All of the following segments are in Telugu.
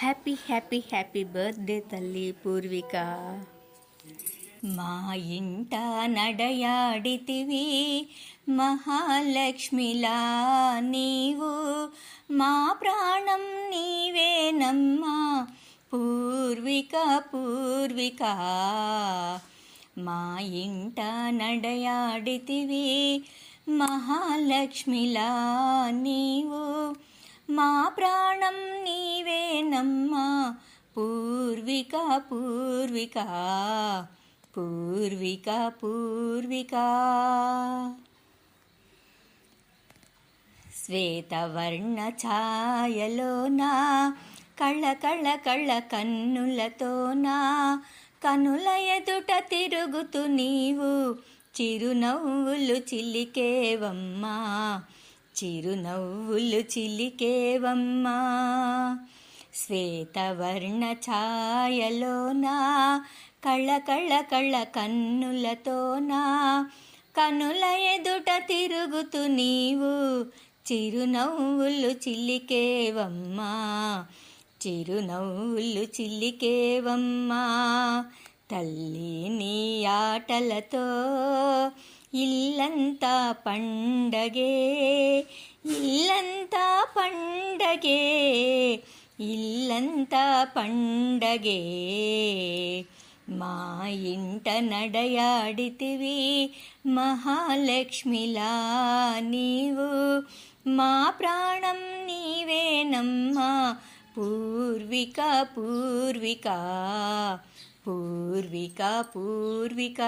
హ్యాపీ హ్యాపీ హ్యాపీ బర్త్డే తల్లి పూర్విక. మా ఇంట నడయాడితివి మహాలక్ష్మిలా నీవు, మా ప్రాణం నీవేనమ్మా పూర్విక పూర్విక. మా ఇంట నడయాడితివి మహాలక్ష్మిలా నీవు, మా ప్రాణం నీవేనమ్మా పూర్విక పూర్విక పూర్విక పూర్విక. శ్వేతవర్ణ ఛాయలోనా కళ్ళ కళ్ళ కళ్ళ కన్నులతోనా, కనుల ఎదుట తిరుగుతూ నీవు చిరునవ్వులు చిలికేవమ్మా, చిరునవ్వులు చిలికేవమ్మా. శ్వేతవర్ణ ఛాయలోనా కళ్ళ కళ్ళ కళ్ళ కన్నులతోనా, కనుల ఎదుట తిరుగుతూ నీవు చిరునవ్వులు చిలికేవమ్మా, చిరునవ్వులు చిలికేవమ్మా. తల్లి నీ ఆటలతో ఇల్లంతా పండగే, ఇల్లంతా పండగే, ఇల్లంతా పండగే. మా ఇంట నడయాడితివి మహాలక్ష్మిలా నీవు, మా ప్రాణం నీవేనమ్మా పూర్విక పూర్విక పూర్విక పూర్విక.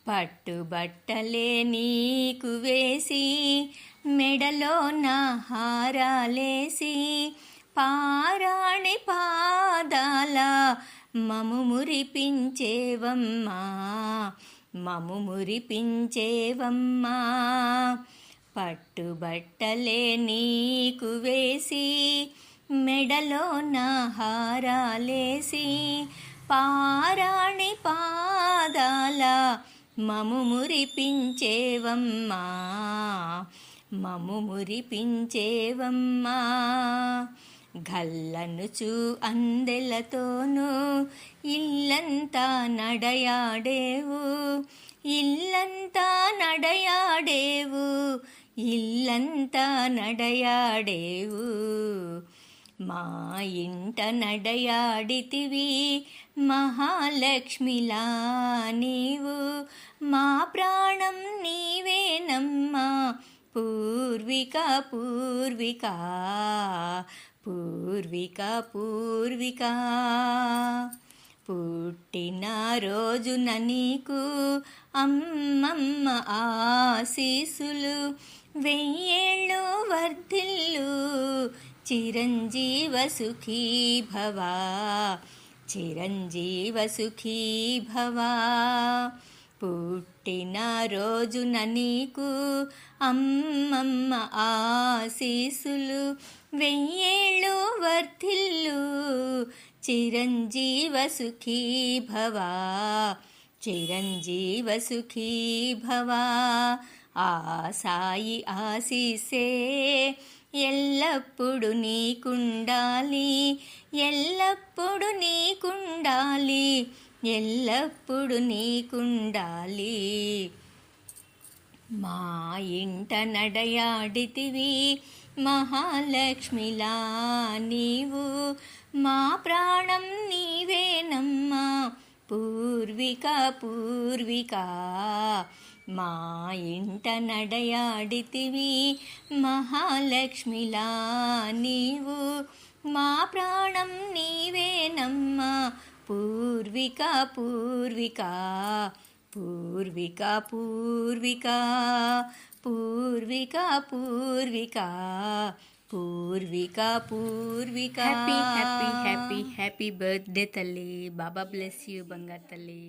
పట్టుబట్టలే నీకు వేసి మెడలో నా హారాలేసి, పారాణి పాదాల మము మురిపించేవమ్మా, మము మురిపించేవమ్మా. పట్టుబట్టలే నీకు వేసి మెడలో నా హారాలేసి, పారాణి పాదాల మము మురిపించేవమ్మా, మము మురిపించేవమ్మా. గల్లనుచు అందెలతోనూ ఇల్లంతా నడయాడేవు, ఇల్లంతా నడయాడేవు, ఇల్లంతా నడయాడేవు. మా ఇంట నడయాడితివి మహాలక్ష్మిలా నీవు, మా ప్రాణం నీవేనమ్మా పూర్విక పూర్విక పూర్విక పూర్విక. పుట్టిన రోజున నీకు అమ్మమ్మ ఆశీసులు, వెయ్యేళ్ళు వర్ధిల్లు చిరంజీవ సుఖీ భవ, చిరంజీవ సుఖీ భవ. పుట్టిన రోజున నీకు అమ్మమ్మ ఆశీసులు, వెయ్యేళ్ళు వర్ధిల్లు చిరంజీవ సుఖీ భవ, చిరంజీవ సుఖీ భవ. ఆ సాయి ఆశీసే ఎల్లప్పుడు నీకుండాలి, ఎల్లప్పుడు నీకుండాలి, ఎల్లప్పుడు నీకుండాలి. మా ఇంట నడయాడితివి మహాలక్ష్మిలా నీవు, మా ప్రాణం నీవేనమ్మా పూర్విక పూర్విక. మా ఇంట నడయాడితివి మహాలక్ష్మిలా నీవు, మా ప్రాణం నీవేనమ్మా Purvika Purvika Purvika Purvika Purvika Purvika Purvika Purvika. Happy happy happy happy birthday తల్లి. బాబా బ్లెస్ యూ బంగారు తల్లి.